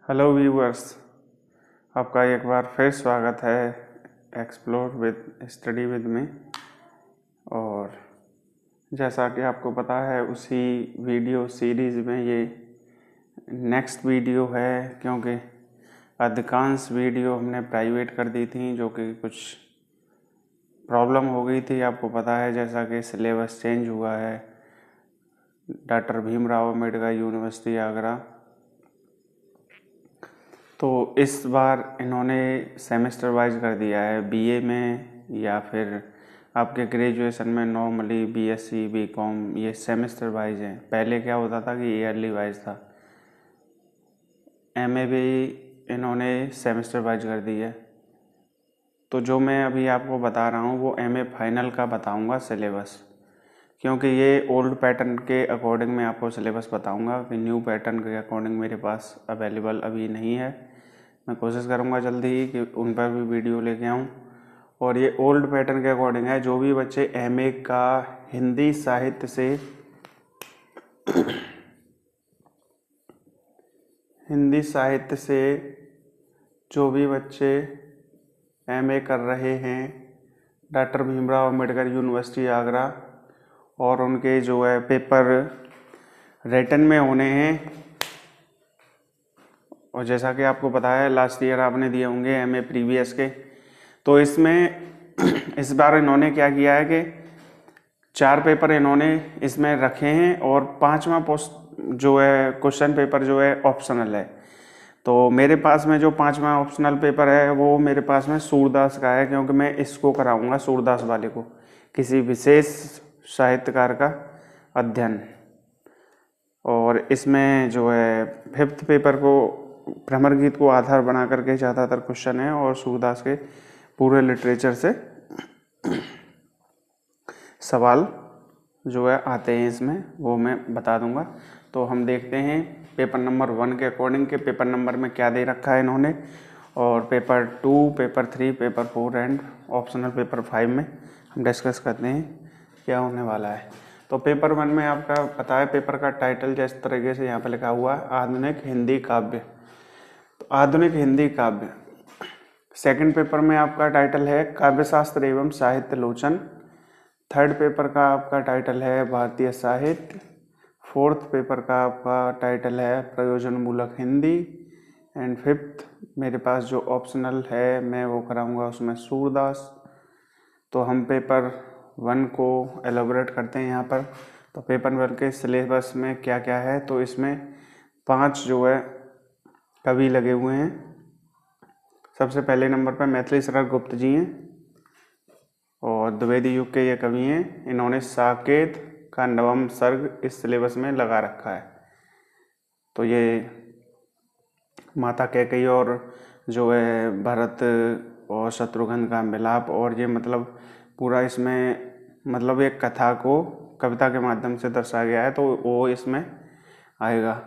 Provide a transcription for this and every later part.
Hello viewers, आपका एक बार फिर स्वागत है एक्सप्लोर विद स्टडी विद में। और जैसा कि आपको पता है उसी वीडियो सीरीज़ में ये नेक्स्ट वीडियो है, क्योंकि अधिकांश वीडियो हमने प्राइवेट कर दी थी जो कि कुछ प्रॉब्लम हो गई थी। आपको पता है जैसा कि सिलेबस चेंज हुआ है डॉक्टर भीमराव अम्बेडकर यूनिवर्सिटी आगरा, तो इस बार इन्होंने सेमेस्टर वाइज कर दिया है। बीए में या फिर आपके ग्रेजुएशन में नॉर्मली बीएससी बीकॉम ये सेमेस्टर वाइज है। पहले क्या होता था कि ईयरली वाइज था। एमए भी इन्होंने सेमेस्टर वाइज कर दी है। तो जो मैं अभी आपको बता रहा हूँ वो एमए फाइनल का बताऊँगा सिलेबस, क्योंकि ये ओल्ड पैटर्न के अकॉर्डिंग मैं आपको सिलेबस बताऊंगा कि न्यू पैटर्न के अकॉर्डिंग मेरे पास अवेलेबल अभी नहीं है। मैं कोशिश करूंगा जल्दी ही कि उन पर भी वीडियो लेके आऊं। और ये ओल्ड पैटर्न के अकॉर्डिंग है। जो भी बच्चे एमए का हिंदी साहित्य से जो भी बच्चे एमए कर रहे हैं डॉक्टर भीमराव अम्बेडकर यूनिवर्सिटी आगरा, और उनके जो है पेपर रिटन में होने हैं। और जैसा कि आपको पता है लास्ट ईयर आपने दिए होंगे एमए प्रीवियस के, तो इसमें इस बार इन्होंने क्या किया है कि 4 पेपर इन्होंने इसमें रखे हैं और 5वां जो है क्वेश्चन पेपर जो है ऑप्शनल है। तो मेरे पास में जो 5वां ऑप्शनल पेपर है वो मेरे पास में सूरदास का है, क्योंकि मैं इसको कराऊंगा सूरदास वाले को, किसी विशेष साहित्यकार का अध्ययन। और इसमें जो है 5th पेपर को भ्रमर गीत को आधार बना करके ज़्यादातर क्वेश्चन है, और सूरदास के पूरे लिटरेचर से सवाल जो है आते हैं इसमें, वो मैं बता दूंगा। तो हम देखते हैं पेपर नंबर 1 के अकॉर्डिंग के पेपर नंबर में क्या दे रखा है इन्होंने, और paper 2, paper 3, paper 4 and optional paper 5 में हम डिस्कस करते हैं क्या होने वाला है। तो पेपर 1 में आपका पता है पेपर का टाइटल जिस तरीके से यहाँ पे लिखा हुआ है, आधुनिक हिंदी काव्य। तो आधुनिक हिंदी काव्य। सेकंड पेपर में आपका टाइटल है काव्यशास्त्र एवं साहित्य लोचन। थर्ड पेपर का आपका टाइटल है भारतीय साहित्य। फोर्थ पेपर का आपका टाइटल है प्रयोजन मूलक हिंदी। एंड 5th मेरे पास जो ऑप्शनल है मैं वो कराऊंगा उसमें सूरदास। तो हम पेपर 1 को एलोबरेट करते हैं यहाँ पर। तो पेपर 1 के सिलेबस में क्या क्या है, तो इसमें 5 जो है कवि लगे हुए हैं। सबसे पहले नंबर पर मैथिली शरद गुप्त जी हैं, और द्विवेदी युग के ये कवि हैं। इन्होंने साकेत का 9वां सर्ग इस सिलेबस में लगा रखा है। तो ये माता कैकेयी और जो है भरत और शत्रुघ्न का मिलाप, और ये मतलब पूरा इसमें मतलब एक कथा को कविता के माध्यम से दर्शाया गया है, तो वो इसमें आएगा।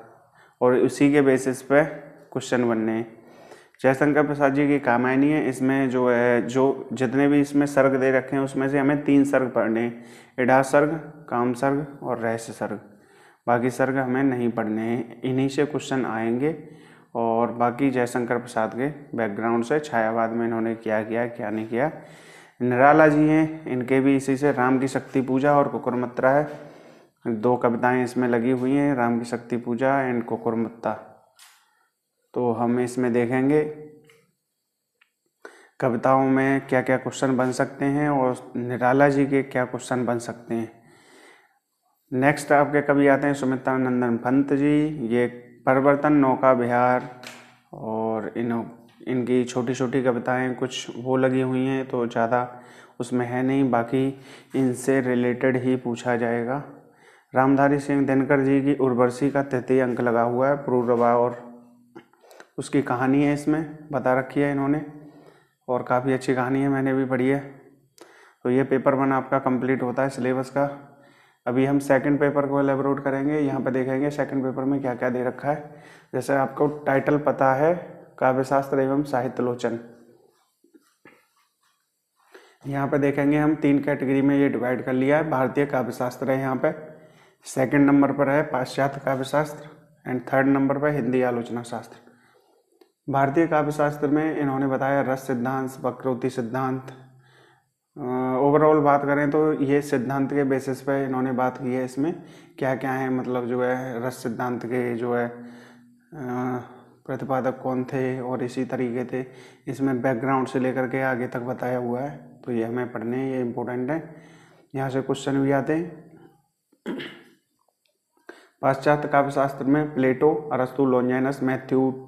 और उसी के बेसिस पे क्वेश्चन बनने हैं। जयशंकर प्रसाद जी की कामायनी है। इसमें जो है जो जितने भी इसमें सर्ग दे रखे हैं उसमें से हमें 3 सर्ग पढ़ने हैं, इड़ा सर्ग, काम सर्ग और रहस्य सर्ग। बाकी सर्ग हमें नहीं पढ़ने हैं, इन्हीं से क्वेश्चन आएंगे। और बाकी जयशंकर प्रसाद के बैकग्राउंड से छायावाद में इन्होंने क्या किया क्या नहीं किया। निराला जी हैं, इनके भी इसी से राम की शक्ति पूजा और कुकुरमुत्ता है। 2 कविताएं इसमें लगी हुई हैं, राम की शक्ति पूजा एंड कुकुरमुत्ता। तो हम इसमें देखेंगे कविताओं में क्या क्या क्वेश्चन बन सकते हैं और निराला जी के क्या क्वेश्चन बन सकते हैं। नेक्स्ट आपके कवि आते हैं सुमित्रानंदन पंत जी। ये परिवर्तन, नौका विहार और इनकी छोटी छोटी कविताएं कुछ वो लगी हुई हैं, तो ज़्यादा उसमें है नहीं, बाकी इनसे रिलेटेड ही पूछा जाएगा। रामधारी सिंह दिनकर जी की उर्वशी का 3 अंक लगा हुआ है। पुरूरवा और उसकी कहानी है इसमें बता रखी है इन्होंने, और काफ़ी अच्छी कहानी है, मैंने भी पढ़ी है। तो ये पेपर 1 आपका कंप्लीट होता है सिलेबस का। अभी हम सेकंड पेपर को एलेबोरेट करेंगे। यहाँ पे देखेंगे सेकंड पेपर में क्या क्या दे रखा है। जैसे आपको टाइटल पता है काव्यशास्त्र एवं साहित्य लोचन। यहाँ पे देखेंगे हम 3 कैटेगरी में ये डिवाइड कर लिया है। भारतीय काव्यशास्त्र है यहाँ पे, सेकंड नंबर पर है पाश्चात्य काव्यशास्त्र, एंड थर्ड नंबर पर हिंदी आलोचना शास्त्र। भारतीय काव्यशास्त्र में इन्होंने बताया रस सिद्धांत, वक्रोक्ति सिद्धांत। ओवरऑल बात करें तो ये सिद्धांत के बेसिस पे इन्होंने बात की है। इसमें क्या क्या है, मतलब जो है रस सिद्धांत के जो है प्रतिपादक कौन थे और इसी तरीके थे। इसमें बैकग्राउंड से लेकर के आगे तक बताया हुआ है, तो ये हमें पढ़ने हैं, ये इम्पोर्टेंट है। यहाँ से क्वेश्चन भी आते हैं। पाश्चात्य काव्यशास्त्र में प्लेटो, अरस्तु, लॉन्जाइनस, मैथ्यू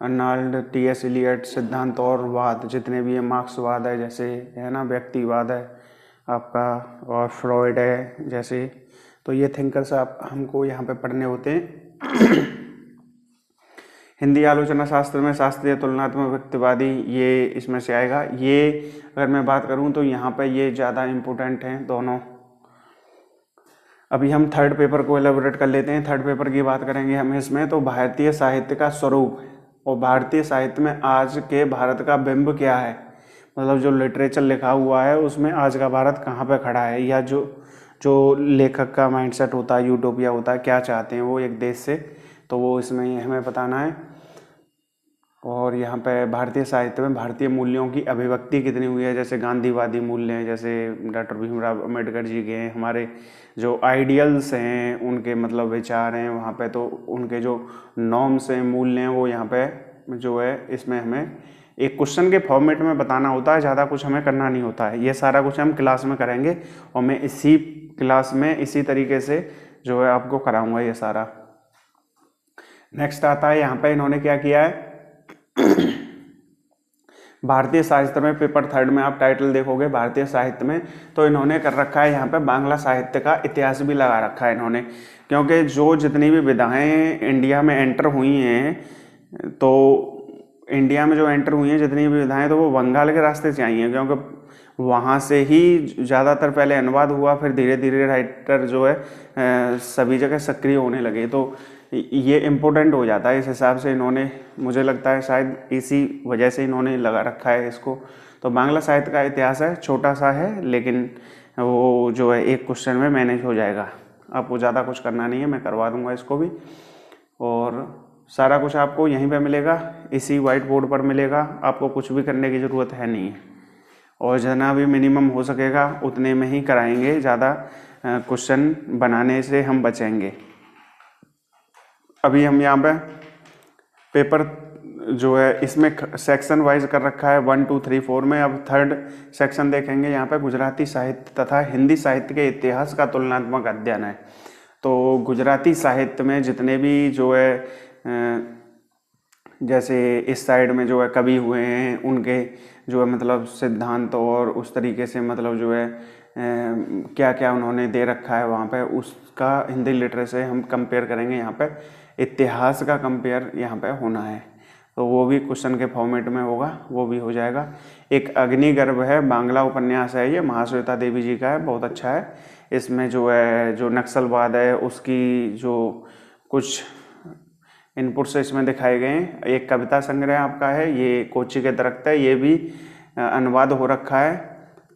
अर्नाल्ड, टी.एस. इलियट, सिद्धांत और वाद जितने भी है, मार्क्सवाद है जैसे, है ना, व्यक्तिवाद है आपका, और फ्रॉइड है जैसे, तो ये थिंकर्स आप हमको यहाँ पे पढ़ने होते हैं। हिंदी आलोचना शास्त्र में शास्त्रीय, तुलनात्मक, व्यक्तिवादी, ये इसमें से आएगा। ये अगर मैं बात करूँ तो यहाँ पे ये ज़्यादा इम्पोर्टेंट हैं दोनों। अभी हम थर्ड पेपर को एलेबोरेट कर लेते हैं। थर्ड पेपर की बात करेंगे हम इसमें, तो भारतीय साहित्य का स्वरूप और भारतीय साहित्य में आज के भारत का बिंब क्या है, मतलब जो लिटरेचर लिखा हुआ है उसमें आज का भारत कहाँ पे खड़ा है, या जो जो लेखक का माइंडसेट होता है, यूटोपिया होता है, क्या चाहते हैं वो एक देश से, तो वो इसमें हमें बताना है। और यहाँ पे भारतीय साहित्य में भारतीय मूल्यों की अभिव्यक्ति कितनी हुई है, जैसे गांधीवादी मूल्य हैं, जैसे डॉक्टर भीमराव अम्बेडकर जी के हैं, हमारे जो आइडियल्स हैं उनके मतलब विचार हैं वहाँ पे, तो उनके जो नॉर्म्स हैं, मूल्य हैं, वो यहाँ पे जो है इसमें हमें एक क्वेश्चन के फॉर्मेट में बताना होता है, ज़्यादा कुछ हमें करना नहीं होता है। ये सारा कुछ हम क्लास में करेंगे और मैं इसी क्लास में इसी तरीके से जो है आपको कराऊंगा ये सारा। नेक्स्ट आता है, यहाँ पे इन्होंने क्या किया है, भारतीय साहित्य में पेपर थर्ड में आप टाइटल देखोगे भारतीय साहित्य में, तो इन्होंने कर रखा है यहाँ पे बांग्ला साहित्य का इतिहास भी लगा रखा है इन्होंने, क्योंकि जो जितनी भी विधाएं इंडिया में एंटर हुई हैं, तो इंडिया में जो एंटर हुई हैं जितनी भी विधाएं, तो वो बंगाल के रास्ते से आई हैं, क्योंकि वहाँ से ही ज़्यादातर पहले अनुवाद हुआ, फिर धीरे धीरे राइटर जो है सभी जगह सक्रिय होने लगे, तो ये इम्पोर्टेंट हो जाता है। इस हिसाब से इन्होंने, मुझे लगता है शायद इसी वजह से इन्होंने लगा रखा है इसको। तो बांग्ला साहित्य का इतिहास है, छोटा सा है, लेकिन वो जो है एक क्वेश्चन में मैनेज हो जाएगा, आपको ज़्यादा कुछ करना नहीं है, मैं करवा दूंगा इसको भी। और सारा कुछ आपको यहीं पे मिलेगा, इसी वाइट बोर्ड पर मिलेगा, आपको कुछ भी करने की ज़रूरत है नहीं है, और जितना भी मिनिमम हो सकेगा उतने में ही कराएंगे, ज़्यादा क्वेश्चन बनाने से हम बचेंगे। अभी हम यहाँ पे पेपर जो है इसमें सेक्शन वाइज कर रखा है 1 2 3 4 में। अब थर्ड सेक्शन देखेंगे, यहाँ पे गुजराती साहित्य तथा हिंदी साहित्य के इतिहास का तुलनात्मक अध्ययन है। तो गुजराती साहित्य में जितने भी जो है जैसे इस साइड में जो है कवि हुए हैं, उनके जो है मतलब सिद्धांत और उस तरीके से मतलब जो है क्या क्या उन्होंने दे रखा है वहाँ पे, उसका हिंदी लिटरेचर हम कंपेयर करेंगे। यहाँ पे इतिहास का कंपेयर यहाँ पे होना है, तो वो भी क्वेश्चन के फॉर्मेट में होगा, वो भी हो जाएगा। एक अग्निगर्भ है, बांग्ला उपन्यास है, ये महाश्वेता देवी जी का है, बहुत अच्छा है। इसमें जो है जो नक्सलवाद है उसकी जो कुछ इनपुट्स इसमें दिखाए गए हैं। एक कविता संग्रह आपका है, ये कोची के दरख्त है, ये भी अनुवाद हो रखा है।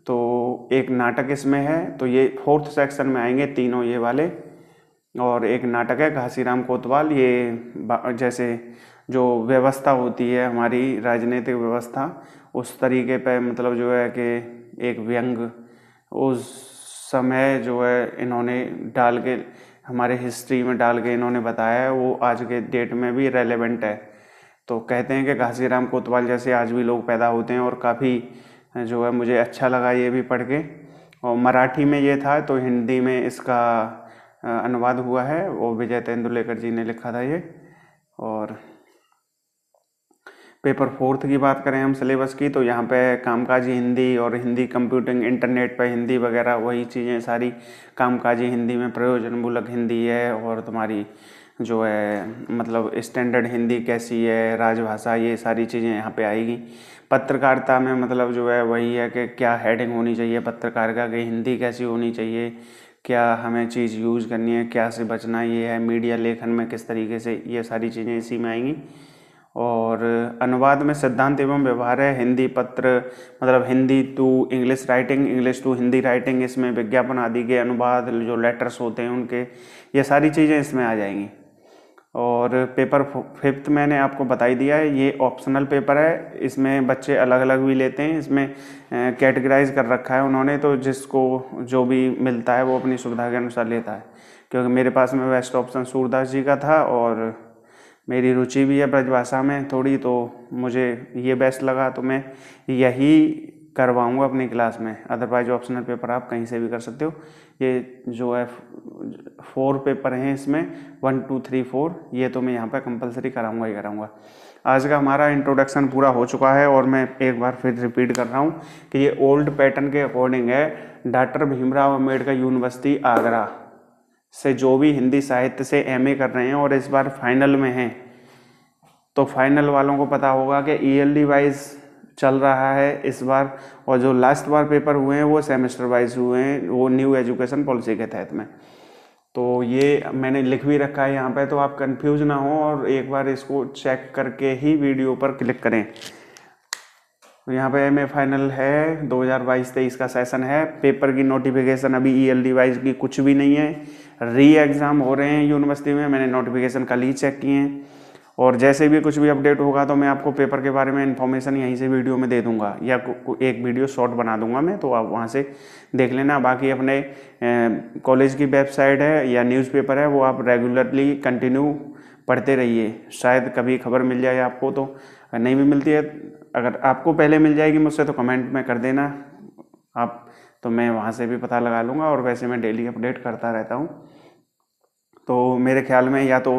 तो एक नाटक इसमें है, तो ये फोर्थ सेक्शन में आएंगे तीनों ये वाले। और एक नाटक है घासीराम कोतवाल, ये जैसे जो व्यवस्था होती है हमारी राजनीतिक व्यवस्था, उस तरीके पे मतलब जो है कि एक व्यंग उस समय जो है इन्होंने डाल के हमारे हिस्ट्री में डाल के इन्होंने बताया है, वो आज के डेट में भी रेलेवेंट है। तो कहते हैं कि घासीराम कोतवाल जैसे आज भी लोग पैदा होते हैं, और काफ़ी जो है मुझे अच्छा लगा ये भी पढ़ के। और मराठी में ये था, तो हिंदी में इसका अनुवाद हुआ है, वो विजय तेंदुलेकर जी ने लिखा था ये। और पेपर फोर्थ की बात करें हम सिलेबस की, तो यहाँ पे कामकाजी हिंदी और हिंदी कंप्यूटिंग, इंटरनेट पे हिंदी वगैरह वही चीज़ें सारी कामकाजी हिंदी में प्रयोजनमूलक हिंदी है, और तुम्हारी जो है मतलब स्टैंडर्ड हिंदी कैसी है, राजभाषा, ये सारी चीज़ें यहाँ पे आएगी। पत्रकारिता में मतलब जो है वही है कि क्या हेडिंग होनी चाहिए पत्रकारिता की, हिंदी कैसी होनी चाहिए, क्या हमें चीज़ यूज़ करनी है, क्या से बचना ये है, मीडिया लेखन में किस तरीके से, ये सारी चीज़ें इसी में आएंगी। और अनुवाद में सिद्धांत एवं व्यवहार है, हिंदी पत्र मतलब Hindi to English writing, English to Hindi writing, इसमें विज्ञापन आदि के अनुवाद जो लेटर्स होते हैं उनके, ये सारी चीज़ें इसमें आ जाएंगी। और पेपर 5th मैंने आपको बता ही दिया है, ये ऑप्शनल पेपर है, इसमें बच्चे अलग अलग भी लेते हैं, इसमें कैटेगराइज कर रखा है उन्होंने, तो जिसको जो भी मिलता है वो अपनी सुविधा के अनुसार लेता है। क्योंकि मेरे पास में बेस्ट ऑप्शन सूरदास जी का था और मेरी रुचि भी है ब्रजभाषा में थोड़ी, तो मुझे ये बेस्ट लगा, तो मैं यही करवाऊंगा अपनी क्लास में। अदरवाइज ऑप्शनल पेपर आप कहीं से भी कर सकते हो। ये जो है 4 पेपर हैं इसमें, 1 2 3 4, ये तो मैं यहाँ पे कंपलसरी कराऊंगा ही कराऊंगा। आज का हमारा इंट्रोडक्शन पूरा हो चुका है और मैं एक बार फिर रिपीट कर रहा हूँ कि ये ओल्ड पैटर्न के अकॉर्डिंग है। डॉक्टर भीमराव अम्बेडकर यूनिवर्सिटी आगरा से जो भी हिंदी साहित्य से एमए कर रहे हैं और इस बार फाइनल में हैं, तो फाइनल वालों को पता होगा कि ईएलडी वाइज चल रहा है इस बार, और जो लास्ट बार पेपर हुए हैं वो सेमेस्टर वाइज हुए हैं, वो न्यू एजुकेशन पॉलिसी के तहत में। तो ये मैंने लिख भी रखा है यहाँ पे, तो आप कंफ्यूज ना हो और एक बार इसको चेक करके ही वीडियो पर क्लिक करें। तो यहाँ पे एमए फाइनल है, 2022-23 का सेशन है। पेपर की नोटिफिकेशन अभी ईएलडी वाइज की कुछ भी नहीं है, री एग्ज़ाम हो रहे हैं यूनिवर्सिटी में, मैंने नोटिफिकेशन कल ही चेक किए हैं। और जैसे भी कुछ भी अपडेट होगा तो मैं आपको पेपर के बारे में इन्फॉर्मेशन यहीं से वीडियो में दे दूंगा, या एक वीडियो शॉर्ट बना दूंगा मैं, तो आप वहाँ से देख लेना। बाकी अपने कॉलेज की वेबसाइट है या न्यूज़पेपर है, वो आप रेगुलरली कंटिन्यू पढ़ते रहिए, शायद कभी खबर मिल जाए आपको। तो नहीं भी मिलती है, अगर आपको पहले मिल जाएगी मुझसे तो कमेंट में कर देना आप, तो मैं वहाँ से भी पता लगा लूँगा। और वैसे मैं डेली अपडेट करता रहता हूँ। तो मेरे ख्याल में या तो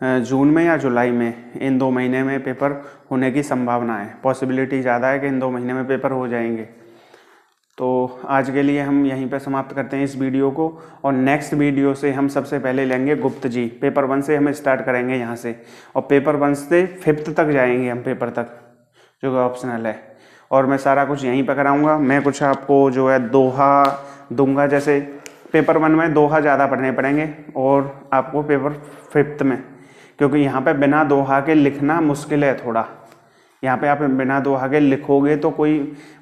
जून में या जुलाई में, इन 2 महीने में पेपर होने की संभावना है, पॉसिबिलिटी ज़्यादा है कि इन 2 महीने में पेपर हो जाएंगे। तो आज के लिए हम यहीं पर समाप्त करते हैं इस वीडियो को, और नेक्स्ट वीडियो से हम सबसे पहले लेंगे गुप्त जी। पेपर 1 से हम स्टार्ट करेंगे यहाँ से, और पेपर 1 से 5th तक जाएंगे हम, पेपर तक जो कि ऑप्शनल है। और मैं सारा कुछ यहीं पर कराऊँगा। मैं कुछ आपको जो है दोहा दूंगा, जैसे पेपर 1 में दोहा ज़्यादा पढ़ने पड़ेंगे और आपको पेपर 5th में, क्योंकि यहाँ पे बिना दोहा के लिखना मुश्किल है थोड़ा। यहाँ पे आप बिना दोहा के लिखोगे तो कोई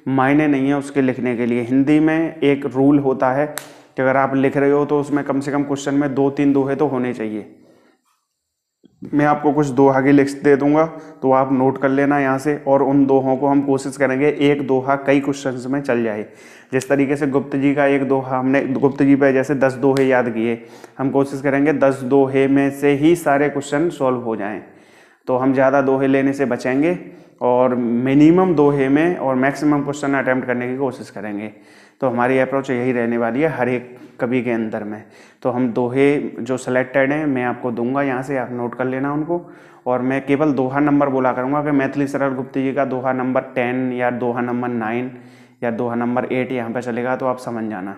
मायने नहीं है उसके लिखने के लिए। हिंदी में एक रूल होता है कि अगर आप लिख रहे हो तो उसमें कम से कम क्वेश्चन में 2-3 दोहे तो होने चाहिए। मैं आपको कुछ दोहा की लिस्ट दे दूंगा, तो आप नोट कर लेना यहाँ से, और उन दोहों को हम कोशिश करेंगे एक दोहा कई क्वेश्चंस में चल जाए। जिस तरीके से गुप्त जी का एक दोहा, हमने गुप्त जी पे जैसे 10 दोहे याद किए, हम कोशिश करेंगे 10 दोहे में से ही सारे क्वेश्चन सॉल्व हो जाएं। तो हम ज़्यादा दोहे लेने से बचेंगे और मिनिमम दोहे में और मैक्सिमम क्वेश्चन अटैम्प्ट करने की कोशिश करेंगे। तो हमारी अप्रोच यही रहने वाली है हर एक कभी के अंदर में। तो हम दोहे जो सिलेक्टेड हैं मैं आपको दूंगा, यहाँ से आप नोट कर लेना उनको। और मैं केवल दोहा नंबर बोला करूँगा कि मैथिली सरल गुप्त जी का दोहा नंबर 10 या दोहा नंबर 9 या दोहा नंबर 8 यहाँ पे चलेगा, तो आप समझ जाना।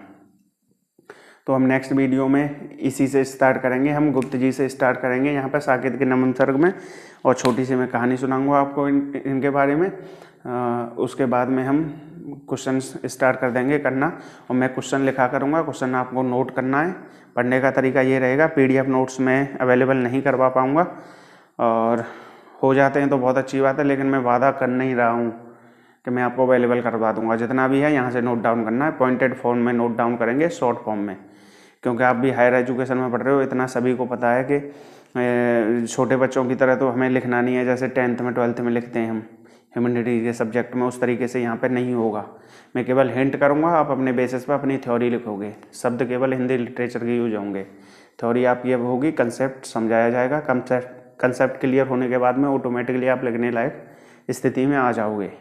तो हम नेक्स्ट वीडियो में इसी से स्टार्ट करेंगे, हम गुप्त जी से स्टार्ट करेंगे यहाँ पे साकेत के नमन सर्ग में, और छोटी सी मैं कहानी सुनाऊंगा आपको इनके बारे में। उसके बाद में हम क्वेश्चन स्टार्ट कर देंगे करना, और मैं क्वेश्चन लिखा करूँगा, क्वेश्चन आपको नोट करना है। पढ़ने का तरीका ये रहेगा, PDF नोट्स में अवेलेबल नहीं करवा पाऊँगा, और हो जाते हैं तो बहुत अच्छी बात है, लेकिन मैं वादा कर नहीं रहा हूँ कि मैं आपको अवेलेबल करवा दूंगा। जितना भी है यहाँ से नोट डाउन करना है, पॉइंटेड फॉर्म में नोट डाउन करेंगे, शॉर्ट फॉर्म में, क्योंकि आप भी हायर एजुकेशन में पढ़ रहे हो। इतना सभी को पता है कि छोटे बच्चों की तरह तो हमें लिखना नहीं है जैसे 10th में 12th में लिखते हैं हम ह्यूमैनिटीज़ के सब्जेक्ट में, उस तरीके से यहाँ पे नहीं होगा। मैं केवल हिंट करूँगा, आप अपने बेसिस पर अपनी थ्योरी लिखोगे, शब्द केवल हिंदी लिटरेचर के यूज होंगे। थ्योरी आपकी अब होगी, कंसेप्ट समझाया जाएगा, कंसेप्ट क्लियर होने के बाद में ऑटोमेटिकली आप लिखने लायक स्थिति में आ जाओगे।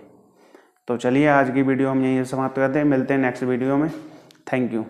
तो चलिए आज की वीडियो हम यहीं समाप्त करते हैं, मिलते हैं नेक्स्ट वीडियो में। Thank you.